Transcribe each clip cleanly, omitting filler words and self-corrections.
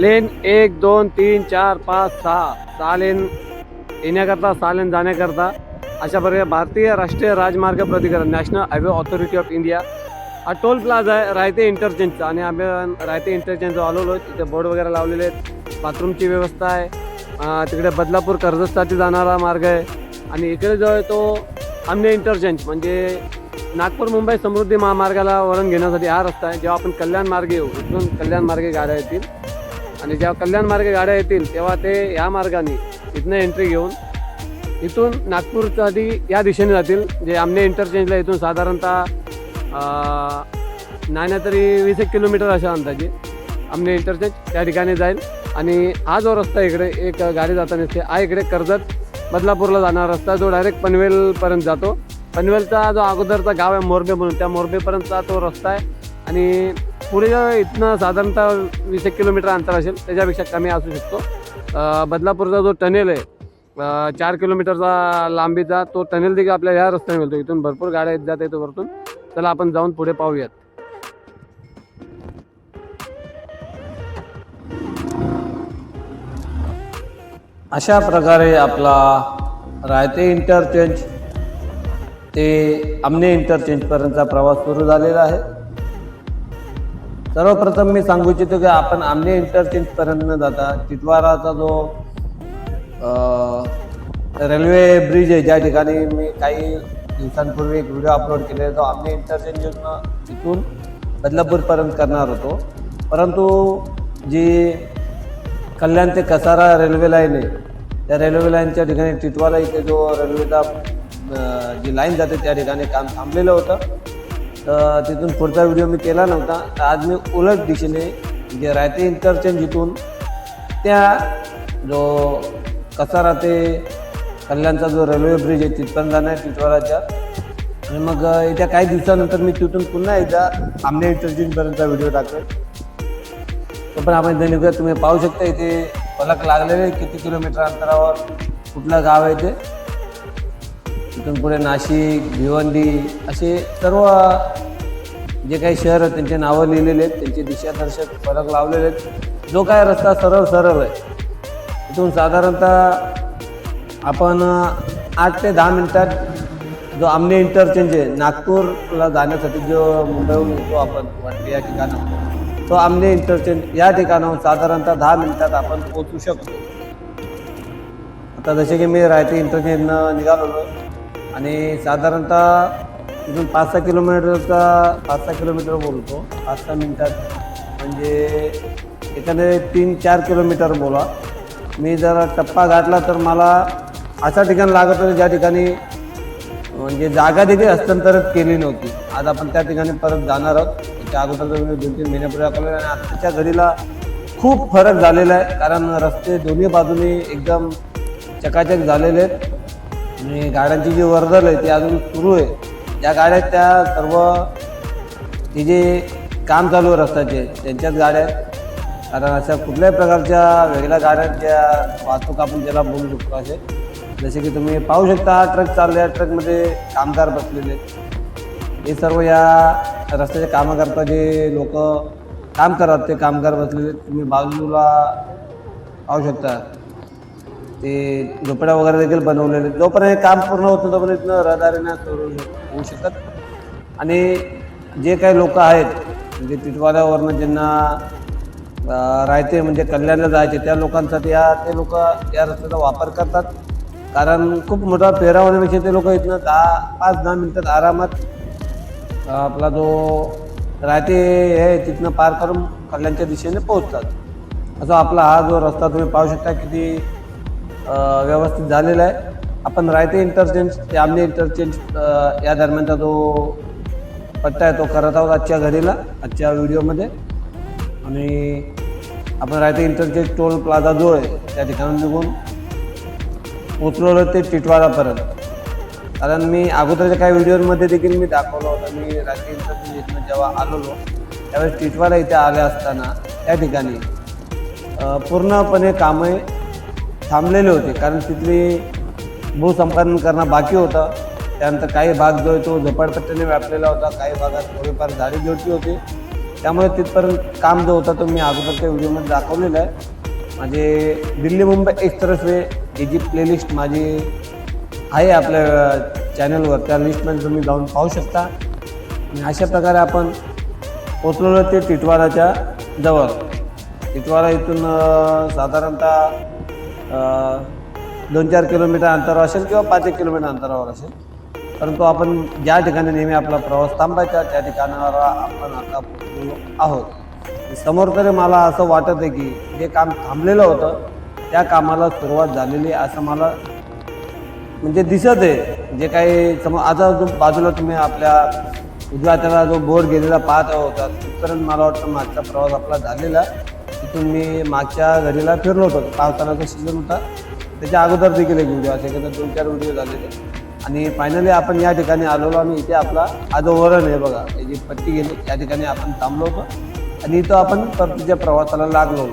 लेन 1 2 3 4 5 6 लेन येण्याकरता 6 लेन जाण्याकरता अशा प्रकारे भारतीय राष्ट्रीय राजमार्ग प्राधिकरण national highway authority of India हा टोल प्लाझा आहे रायते इंटरचेंजचा. आणि आम्ही रायते इंटरचेंज आलेलो तिथे बोर्ड वगैरे लावलेले आहेत. बाथरूमची व्यवस्था आहे. तिकडे बदलापूर कर्जतसाठी जाणारा मार्ग आहे. आणि इकडे जो आहे तो आमने इंटरचेंज म्हणजे नागपूर मुंबई समृद्धी महामार्गाला वळण घेण्यासाठी हा रस्ता आहे. जेव्हा आपण कल्याण मार्गे येऊ इथून कल्याण मार्गे गाड्या येतील आणि जेव्हा कल्याण मार्गे गाड्या येतील तेव्हा ते या मार्गाने इथनं एंट्री घेऊन इथून नागपूरसाठी या दिशेने जातील. जे आमने इंटरचेंजला इथून साधारणतः नाही तरी 20 किलोमीटर अशा अंदाजे आमने इंटरचेंज त्या ठिकाणी जाईल. आणि हा जो रस्ता इकडे एक गाडी जाताना दिसते हा इकडे कर्जत बदलापूरला जाणारा रस्ता जो डायरेक्ट पनवेलपर्यंत जातो. पनवेलचा जो अगोदरचा गाव आहे मोरबे म्हणून त्या मोरबेपर्यंतचा तो रस्ता आहे. आणि पुढे इथनं साधारणतः 20 किलोमीटर अंतर असेल त्याच्यापेक्षा कमी असू शकतो. बदलापूरचा जो टनेल आहे 4 किलोमीटरचा लांबीचा तो टनेल देखील आपल्याला ह्या रस्त्याने मिळतो. इथून भरपूर गाड्या येत जात येतो वरतून. चला आपण जाऊन पुढे पाहूयात. अशा प्रकारे आपला रायते इंटरचेंज ते आमने इंटरचेंजपर्यंतचा प्रवास सुरू झालेला आहे. सर्वप्रथम मी सांगू इच्छितो की आपण आमने इंटरचेंजपर्यंत न जाता टिटवाराचा जो रेल्वे ब्रिज आहे ज्या ठिकाणी मी काही दिवसांपूर्वी एक व्हिडिओ अपलोड केलेला जो आमने इंटरचेंज इथून बदलापूरपर्यंत करणार होतो. परंतु जी कल्याण ते कसारा रेल्वे लाईन आहे त्या रेल्वे लाईनच्या ठिकाणी टिटवाला इथे जो रेल्वेचा जी लाईन जाते त्या ठिकाणी काम थांबलेलं होतं. तर तिथून पुढचा व्हिडिओ मी केला नव्हता. तर आज मी उलट दिशेने जे रायते इंटरचेंज इथून त्या जो कसारा ते कल्याणचा जो रेल्वे ब्रिज आहे तिथपर्यंत जाणार आहे टिटवाळाच्या. आणि मग येत्या काही दिवसानंतर मी तिथून पुन्हा एकदा आमने इंटरचेंजपर्यंतचा व्हिडिओ टाकेल. तो पण आपण इथे निघूया. तुम्ही पाहू शकता इथे फलक लागलेले किती किलोमीटर अंतरावर कुठलं गाव आहे ते. तिथून पुढे नाशिक भिवंडी असे सर्व जे काही शहर आहेत त्यांचे नावं लिहिलेले आहेत. त्यांचे दिशादर्शक फलक लावलेले आहेत. जो काय रस्ता सरळ आहे इथून साधारणतः आपण 8 ते 10 मिनिटात जो आमने इंटरचेंज आहे नागपूरला जाण्यासाठी जो मुंबईहून येतो आपण वाटते या ठिकाणावर तो आमने इंटरचेंज या ठिकाणाहून साधारणतः 10 मिनिटात आपण पोहोचू शकतो. आता जसे की मी रायते इंटरचेंजनं निघालो आणि साधारणतः इथून 5-6 किलोमीटर बोलतो 5-6 मिनिटात म्हणजे एखादे 3-4 किलोमीटर बोला. मी जर टप्पा गाठला तर मला अशा ठिकाण लागत होतं ज्या ठिकाणी म्हणजे जागा देखील हस्तांतरित केली नव्हती. आज आपण त्या ठिकाणी परत जाणार आहोत. त्याच्या अगोदर मी 2-3 महिन्यापूर्वी दाखवलेलं आणि आत्ताच्या घडीला खूप फरक झालेला आहे. कारण रस्ते दोन्ही बाजूने एकदम चकाचक झालेले आहेत आणि गाड्यांची जी वर्दळ आहे ती अजून सुरू आहे. ज्या गाड्या त्या सर्व ते जे काम चालू आहे रस्त्याचे त्यांच्याच गाड्या आहेत. कारण अशा कुठल्याही प्रकारच्या वेगळ्या गाड्यांच्या वाहतूक आपण ज्याला बोलू शकतो असे जसे की तुम्ही पाहू शकता हा ट्रक चालला आहे. ट्रकमध्ये कामगार बसलेले आहेत. हे सर्व या रस्त्याचे कामं करता जे लोक काम करतात ते कामगार बसलेले आहेत. तुम्ही बाजूला पाहू शकता ते झोपड्या वगैरे देखील बनवलेले आहेत. जोपर्यंत हे काम पूर्ण होत नाही तोपर्यंत इथनं रहदारीने सुरू होऊ शकतात. आणि जे काही लोक आहेत म्हणजे टिटवाळ्यावरनं ज्यांना रायते म्हणजे कल्याणला जायचे त्या लोकांसाठी ते लोक या रस्त्याचा वापर करतात. कारण खूप मोठा फेरा होण्यापेक्षा ते लोक इथनं 5-10 मिनिटात आरामात आपला जो रायते आहे तिथनं पार करून कल्याणच्या दिशेने पोहोचतात. असा आपला हा जो रस्ता तुम्ही पाहू शकता किती व्यवस्थित झालेला आहे. आपण रायते इंटरचेंज ते आमने इंटरचेंज या दरम्यानचा जो पट्टा आहे तो करत आहोत आजच्या घडीला आजच्या व्हिडिओमध्ये. आणि आपण रायते इंटरचेंज टोल प्लाझा जो आहे त्या ठिकाणी निघून पोचलेलं ते टिटवाळापर्यंत. कारण मी अगोदरच्या काही व्हिडिओमध्ये देखील मी दाखवलं होतं. मी रायते इंटरचेंज इथनं जेव्हा आलेलो त्यावेळेस टिटवाळा इथे आले असताना त्या ठिकाणी पूर्णपणे कामे थांबलेले होते. कारण तिथली भूसंपादन करणं बाकी होतं. त्यानंतर काही भाग जो आहे तो झोपडपट्ट्याने व्यापलेला होता. काही भागात थोडीफार झाडी झुडपी होती. त्यामुळे तिथपर्यंत काम जो होता तो मी अगोदरच्या व्हिडिओमध्ये दाखवलेला आहे. म्हणजे दिल्ली मुंबई एक्सप्रेसवे ही जी प्लेलिस्ट माझी आहे आपल्या चॅनलवर, त्या लिस्टमध्ये तुम्ही जाऊन पाहू शकता. आणि अशा प्रकारे आपण पोचलेलो ते टिटवाळाच्या जवळ. टिटवाळा इथून साधारणतः 2-4 किलोमीटर अंतरावर असेल किंवा 5-1 किलोमीटर अंतरावर असेल. परंतु आपण ज्या ठिकाणी नेहमी आपला प्रवास थांबायचा त्या ठिकाणावर आपण आता पोचलेलो आहोत. समोर तरी मला असं वाटत आहे की जे काम थांबलेलं होतं त्या कामाला सुरुवात झालेली असं मला म्हणजे दिसत आहे. जे काही समोर आता जो बाजूला तुम्ही आपल्या उजव्या हाताला जो बोर्ड गेलेला पाहत होता तिथपर्यंत मला वाटतं मागचा प्रवास आपला झालेला. तिथून मी मागच्या घडीला फिरलो होतो. पावसाळ्याचा सीझन होता, त्याच्या अगोदर देखील एक व्हिडिओ असे 2-4 व्हिडिओ झालेले. आणि फायनली आपण या ठिकाणी आलेलो आणि इथे आपला हा जो वरण आहे बघा, ही जी पट्टी गेली या ठिकाणी आपण थांबलो होतो आणि इथं आपण परतीच्या प्रवासाला लागलो.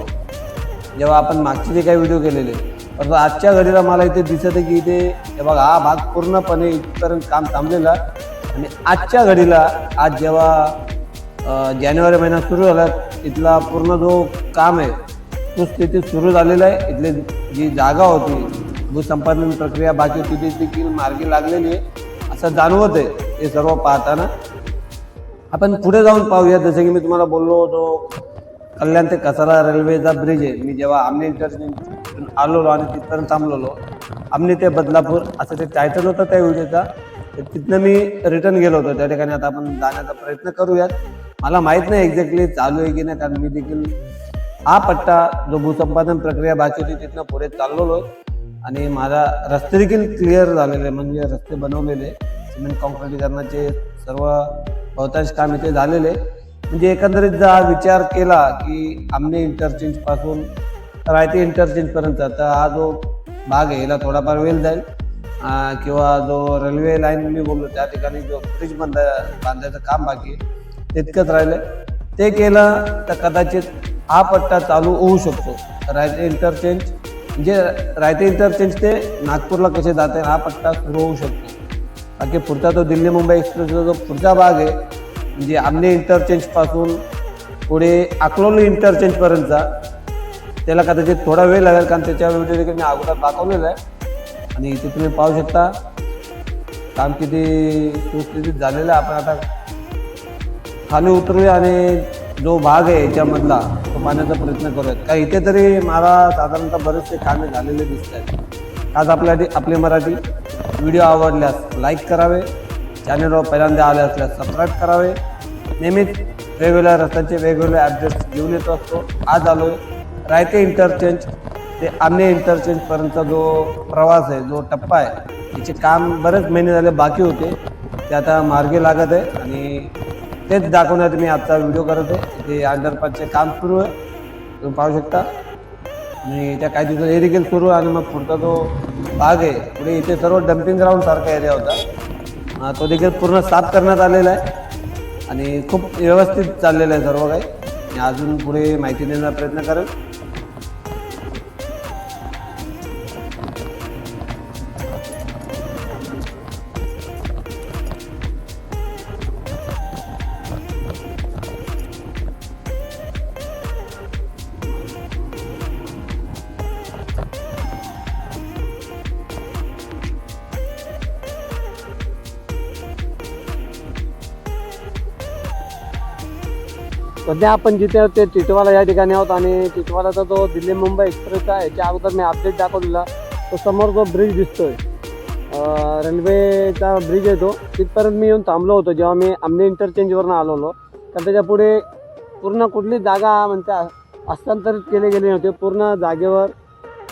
जेव्हा आपण मागचे जे काही व्हिडिओ केलेले, परंतु आजच्या घडीला मला इथे दिसत आहे की इथे हे बघा हा भाग पूर्णपणे इथपर्यंत काम थांबलेला. आणि आजच्या घडीला आज जेव्हा जानेवारी महिना सुरू झाला इथला पूर्ण जो काम आहे तो स्थिती सुरू झालेला आहे. इथली जी जागा होती भूसंपादन प्रक्रिया बाकी होती ती देखील मार्गी लागलेली आहे असं जाणवत आहे. हे सर्व पाहताना आपण पुढे जाऊन पाहूया. जसं की मी तुम्हाला बोललो होतो कल्याण ते कसारा रेल्वेचा ब्रिज आहे. मी जेव्हा आमने इंटरचेंज आलेलो आणि तिथपर्यंत थांबलेलो, आमने ते बदलापूर असं ते टायटल होतं त्या व्हिडिओचा. तिथनं मी रिटर्न गेलो होतो त्या ठिकाणी. आता आपण जाण्याचा प्रयत्न करूयात. मला माहीत नाही एक्झॅक्टली चालू आहे की नाही, कारण मी देखील हा पट्टा जो भूसंपादन प्रक्रिया बाकी होती तिथनं पुढे चाललेलो आहे. आणि माझा रस्ते देखील क्लिअर झालेले, म्हणजे रस्ते बनवलेले, सिमेंट कॉन्क्रिटीकरणाचे सर्व बहुतांश काम इथे झालेले. म्हणजे एकंदरीत जर हा विचार केला की आमने इंटरचेंजपासून रायते इंटरचेंजपर्यंत तर हा जो भाग आहे याला थोडाफार वेळ जाईल. किंवा जो रेल्वे लाईन मी बोललो त्या ठिकाणी जो ब्रिज बांधायचं काम बाकी तितकंच राहिलं, ते केलं तर कदाचित हा पट्टा चालू होऊ शकतो. रायते इंटरचेंज म्हणजे रायते इंटरचेंज ते नागपूरला कसे जाते हा पट्टा सुरू होऊ शकतो. बाकी पुढचा तो दिल्ली मुंबई एक्सप्रेसचा जो पुढचा भाग आहे म्हणजे आमने इंटरचेंजपासून पुढे अकलोली इंटरचेंजपर्यंतचा त्याला कदाचित थोडा वेळ लागेल, कारण त्याच्या व्हिडिओ देखील मी अगोदर दाखवलेला आहे. आणि इथे तुम्ही पाहू शकता काम किती सुस्थितीत झालेलं आहे. आपण आता खाली उतरूया आणि जो भाग आहे याच्यामधला तो पाहण्याचा प्रयत्न करूयात. का इथे तरी मला साधारणतः बरेचसे कामे झालेले दिसत आहेत. आज आपले मराठी व्हिडिओ आवडल्यास लाईक करावे, चॅनलवर पहिल्यांदा आले असल्यास सबस्क्राईब करावे. नेहमीच वेगवेगळ्या रस्त्यांचे वेगवेगळे अपडेट्स घेऊन येत असतो. आज आलो आहे रायते इंटरचेंज ते आमने इंटरचेंजपर्यंतचा जो प्रवास आहे, जो टप्पा आहे, याचे काम बरेच महिने झाले बाकी होते, ते आता मार्गी लागत आहे. आणि तेच दाखवण्यात मी आजचा व्हिडिओ करत आहे. ते अंडरपासचे काम सुरू आहे, तुम्ही पाहू शकता. आणि त्या काही दिवसात हे देखील सुरू आहे. आणि मग पुढचा जो भाग आहे पुढे इथे सर्व डम्पिंग ग्राउंड सारखा एरिया होता, तो देखील पूर्ण साफ करण्यात आलेला आहे आणि खूप व्यवस्थित चाललेलं आहे सर्व काही. मी अजून पुढे माहिती देण्याचा प्रयत्न करेल. सध्या आपण जिथे ते टिटवाळा या ठिकाणी आहोत आणि टिटवाळाचा जो दिल्ली मुंबई एक्सप्रेस आहे याच्या अगोदर मी अपडेट दाखवलेला. तो समोर जो ब्रिज दिसतोय रेल्वेचा ब्रिज आहे तो तिथपर्यंत मी येऊन थांबलो होतो जेव्हा मी आमने इंटरचेंजवरून आलेलो. तर त्याच्या पुढे पूर्ण कुठली जागा म्हणजे हस्तांतरित केले गेले नव्हते. पूर्ण जागेवर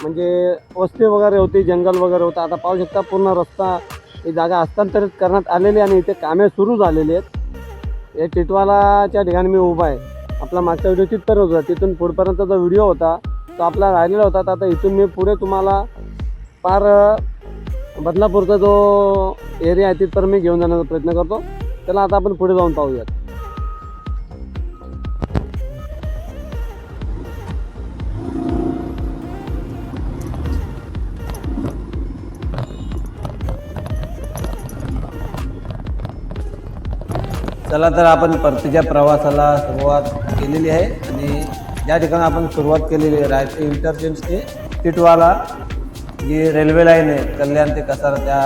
म्हणजे वस्ती वगैरे होती, जंगल वगैरे होतं. आता पाहू शकता पूर्ण रस्ता ही जागा हस्तांतरित करण्यात आलेली आणि इथे कामे सुरू झालेली आहेत. हे टिटवाळाच्या ठिकाणी मी उभा आहे. आपला मागचा व्हिडिओ तिथपर्यंत होता, तिथून पुढपर्यंत जो व्हिडिओ होता तो आपला राहिलेला होता. आता इथून मी पुढे तुम्हाला पार बदलापूरचा जो एरिया आहे तिथपर्यंत मी घेऊन जाण्याचा प्रयत्न करतो. चला आता आपण पुढे जाऊन पाहूयात. चला तर आपण परतीच्या प्रवासाला सुरुवात केलेली आहे आणि ज्या ठिकाणी आपण सुरुवात केलेली आहे रायते इंटरचेंज ते टिटवाला जी रेल्वे लाईन आहे कल्याण ते कसारा त्या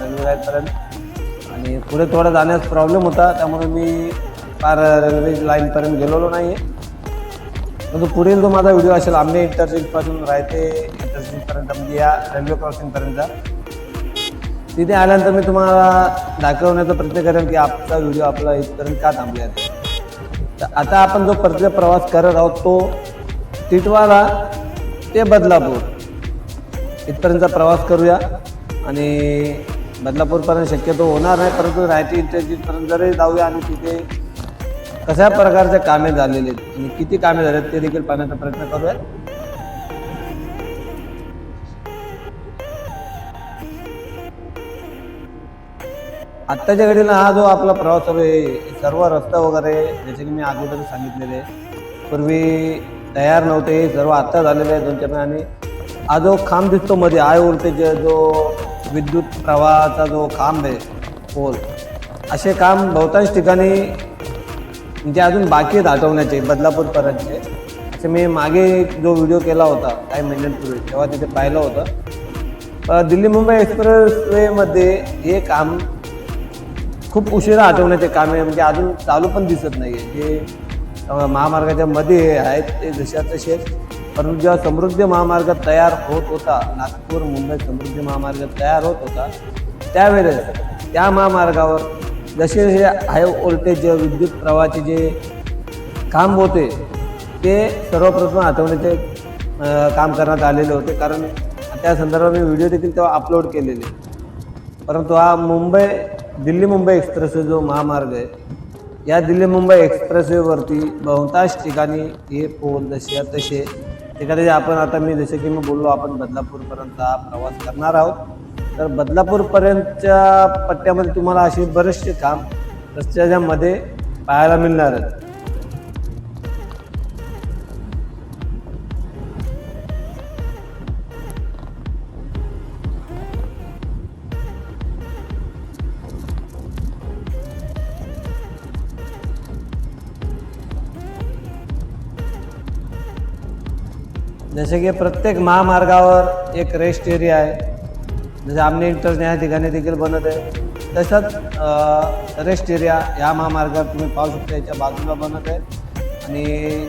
रेल्वे लाईनपर्यंत आणि पुढे थोडा जाण्यास प्रॉब्लेम होता त्यामुळे मी फार रेल्वे लाईनपर्यंत गेलेलो नाही आहे. परंतु पुढील जो माझा व्हिडिओ असेल आंबे इंटरचेंजपासून रायते इंटरचेंजपर्यंत म्हणजे या रेल्वे क्रॉसिंगपर्यंत तिथे आल्यानंतर मी तुम्हाला दाखवण्याचा प्रयत्न करेन की आजचा व्हिडिओ आपला इथपर्यंत का थांबला आहे. तर आता आपण जो परतीचा प्रवास करत आहोत तो टिटवाला ते बदलापूर इथपर्यंतचा प्रवास करूया आणि बदलापूरपर्यंत शक्यतो होणार नाही परंतु रायते इंटरचेंजपर्यंत जरी जाऊया आणि तिथे कशा प्रकारचे कामे झालेले आहेत आणि किती कामे झाले ते देखील पाहण्याचा प्रयत्न करूया. आत्ताच्या घडीला हा जो आपला प्रवास आहे सर्व रस्ता वगैरे जसे की मी अगोदर सांगितलेले पूर्वी तयार नव्हते हे सर्व आत्ता झालेले आहे 2-4 आणि हा जो खांब दिसतो मध्ये हाय व्होल्टेज जो विद्युत प्रवाहाचा जो खांब आहे पोल असे काम बहुतांश ठिकाणी म्हणजे अजून बाकी आहेत हटवण्याचे बदलापूरपर्यंतचे. असे मी मागे जो व्हिडिओ केला होता काही महिन्यांपूर्वी तेव्हा तिथे पाहिलं होतं. दिल्ली मुंबई एक्सप्रेसवेमध्ये हे काम खूप उशिरा हटवण्याचे काम आहे म्हणजे अजून चालू पण दिसत नाही आहे. जे महामार्गाच्या मध्ये आहेत ते जशा तसे परंतु जेव्हा समृद्धी महामार्ग तयार होत होता नागपूर मुंबई समृद्धी महामार्ग तयार होत होता त्यावेळेस त्या महामार्गावर जसे हे हाय व्होल्टेज विद्युत प्रवाहाचे जे काम होते ते सर्वप्रथम हटवण्याचे काम करण्यात आलेले होते कारण त्या संदर्भात मी व्हिडिओ देखील तेव्हा अपलोड केलेले. परंतु हा दिल्ली मुंबई एक्सप्रेसवे जो महामार्ग आहे या दिल्ली मुंबई एक्सप्रेसवेवरती बहुतांश ठिकाणी हे पोल जसे तसे ठिकाणी आपण आता मी जसे की मी बोललो आपण बदलापूरपर्यंत हा प्रवास करणार आहोत. तर बदलापूरपर्यंतच्या पट्ट्यामध्ये तुम्हाला असे बरेचसे काम रस्त्याच्या मध्ये पाहायला मिळणार आहेत. जसे की प्रत्येक महामार्गावर एक रेस्ट एरिया आहे जसे आमने इंटरचेंज या ठिकाणी देखील बनत आहे तसंच रेस्ट एरिया या महामार्गावर तुम्ही पाहू शकता याच्या बाजूला बनत आहे आणि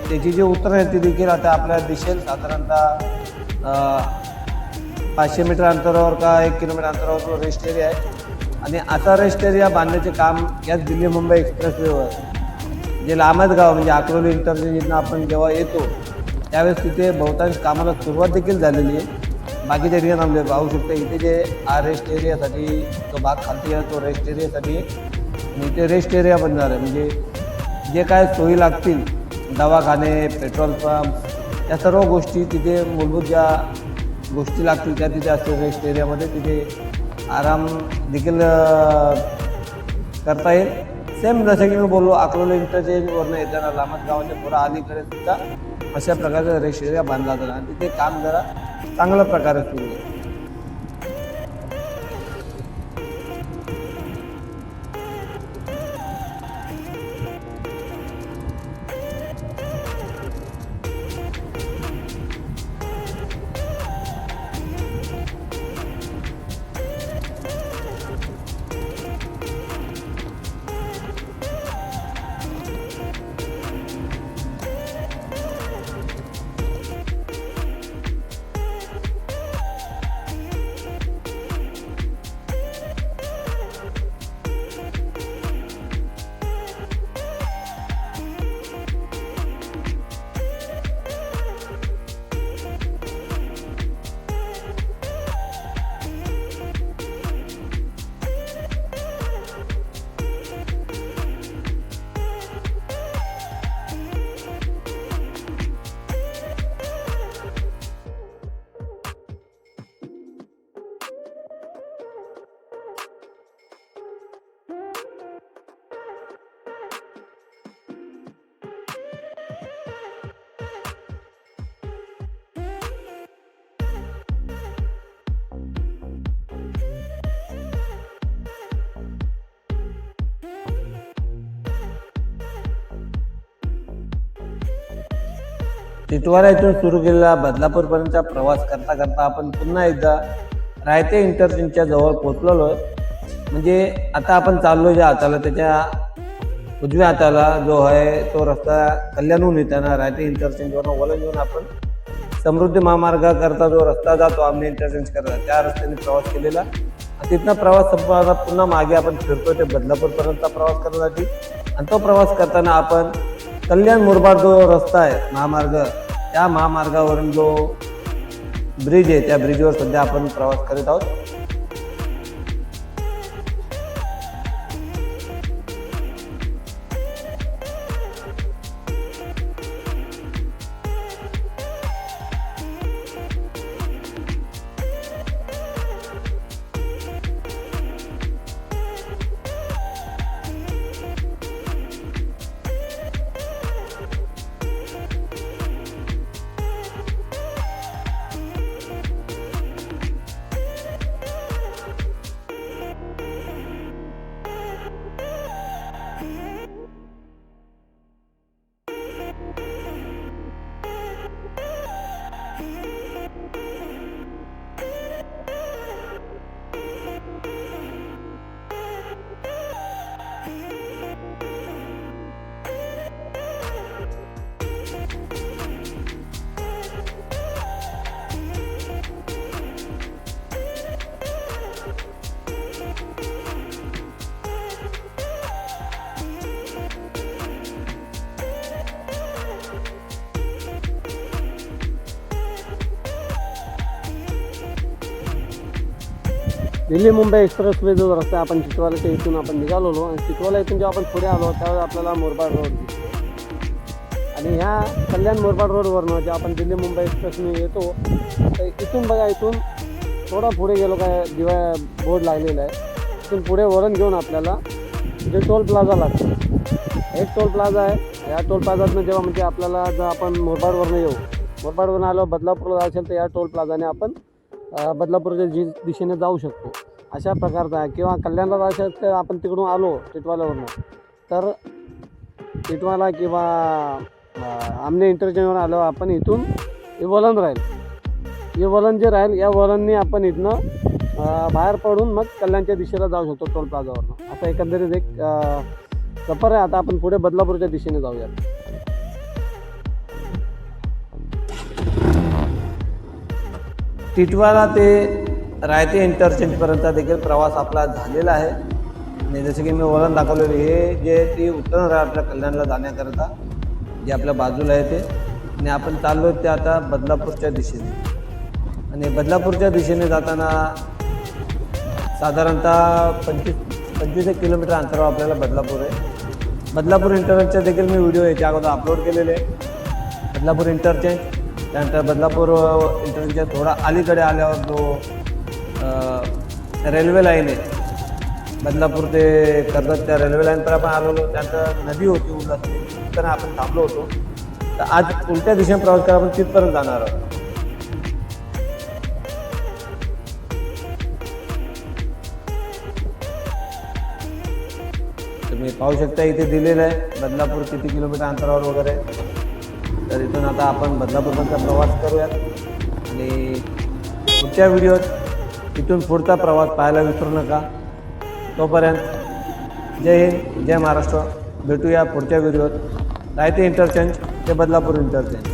त्याची जी उतरण आहे ती देखील आता आपल्याला दिसेल साधारणतः 500 मीटर अंतरावर का 1 किलोमीटर अंतरावर तो रेस्ट एरिया आहे आणि आता रेस्ट एरिया बांधण्याचे काम याच दिल्ली मुंबई एक्सप्रेसवेवर जे लामतगाव म्हणजे अकरोली इंटरचेंजनं आपण जेव्हा येतो त्यावेळेस तिथे बहुतांश कामाला सुरुवात देखील झालेली आहे. बाकीच्या ठिकाणी आम्ही पाहू शकतो इथे जे रेस्ट एरियासाठी जो भाग खालती आहे तो रेस्ट एरियासाठी आणि इथे रेस्ट एरिया बनणार आहे म्हणजे जे काय सोयी लागतील दवाखाने पेट्रोल पंप या सर्व गोष्टी तिथे मूलभूत ज्या गोष्टी लागतील त्या तिथे असतील रेस्ट एरियामध्ये तिथे आराम देखील करता येईल. सेम जसं की मी बोललो अकरोली इंटरचेंजवरनं येताना लामत गावाच्या थोडा अलीकडे सुद्धा अशा प्रकारचा रेस्ट एरिया बांधला जाणार आणि तिथे काम जरा चांगल्या प्रकारे सुरू आहे. टिटवाळा इथून सुरू केलेला बदलापूरपर्यंतचा प्रवास करता करता आपण पुन्हा एकदा रायते इंटरचेंजच्या जवळ पोहोचलेलो आहे. म्हणजे आता आपण चाललो ज्या हाताला त्याच्या उजव्या हाताला जो आहे तो रस्ता कल्याणहून येताना रायते इंटरचेंजवरून वळण घेऊन आपण समृद्धी महामार्गाकरता जो रस्ता जातो आमने इंटरचेंज करता त्या रस्त्याने प्रवास केलेला. तिथनं प्रवास संपवला पुन्हा मागे आपण फिरतो ते बदलापूरपर्यंतचा प्रवास करण्यासाठी. आणि तो प्रवास करताना आपण कल्याण मुरबाड जो रस्ता आहे महामार्ग त्या महामार्गावरून जो ब्रिज आहे त्या ब्रिजवर सध्या आपण प्रवास करीत आहोत. दिल्ली मुंबई एक्सप्रेसवे जो रस्ता आपण टिटवाळ्याच्या इथून आपण निघालेलो आणि टिटवाळा इथून जेव्हा आपण पुढे आलो त्यावेळेस आपल्याला मुरबाड रोड दिसतो. आणि ह्या कल्याण मुरबाड रोडवरनं जेव्हा आपण दिल्ली मुंबई एक्सप्रेसने येतो तर इथून बघा इथून थोडा पुढे गेलो काय दिवा बोर्ड लागलेला आहे. इथून पुढे वळण घेऊन आपल्याला जे टोल प्लाझा लागतो एक टोल प्लाझा आहे. या टोल प्लाझातनं जेव्हा म्हणजे आपल्याला जर आपण मुरबाडवरनं येऊ मुरबाडवरून आलो बदलापूरला जायचं असेल तर या टोल प्लाझाने आपण बदलापूरच्या दिशेने जाऊ शकतो. अशा प्रकारचा आहे. किंवा कल्याणला जायचं तर आपण तिकडून आलो टिटवाळ्यावरून तर टिटवाळा किंवा आमने इंटरचेंजवर आलो आपण इथून हे वळण राहील. हे वळण जे राहील या वळणने आपण इथनं बाहेर पडून मग कल्याणच्या दिशेला जाऊ शकतो टोल प्लाझावरनं. आता एकंदरीत एक सफर आहे. आता आपण पुढे बदलापूरच्या दिशेने जाऊयात. टिटवाळा ते रायते इंटरचेंजपर्यंत देखील प्रवास आपला झालेला आहे. आणि जसे की मी वळण दाखवलेले हे जे ती उत्तर आपल्या कल्याणला जाण्याकरता जे आपल्या बाजूला आहे ते. आणि आपण चाललो ते आता बदलापूरच्या दिशेने. आणि बदलापूरच्या दिशेने जाताना साधारणतः 25 किलोमीटर अंतरावर आपल्याला बदलापूर आहे. बदलापूर इंटरचेंजचा देखील मी व्हिडिओ याच्या अगोदर अपलोड केलेले आहे. बदलापूर इंटरचेंज त्यानंतर बदलापूर इंटरचेंजच्या थोडा अलीकडे आल्यावर जो रेल्वे लाईन आहे बदलापूर ते कर्जत त्या रेल्वे लाईनवर आपण आलेलो. त्यानंतर नदी होती उल्हास तिथं आपण थांबलो होतो. तर आज उलट्या दिशेने प्रवास करा आपण तिथपर्यंत जाणार आहोत. तुम्ही पाहू शकता इथे दिलेलं आहे बदलापूर किती किलोमीटर अंतरावर वगैरे. तर इथून आता आपण बदलापूरपर्यंत प्रवास करूयात. आणि पुढच्या व्हिडिओत इथून पुढचा प्रवास पाहायला विसरू नका. तोपर्यंत जय हिंद जय महाराष्ट्र. भेटूया पुढच्या व्हिडिओत रायते इंटरचेंज ते बदलापूर इंटरचेंज.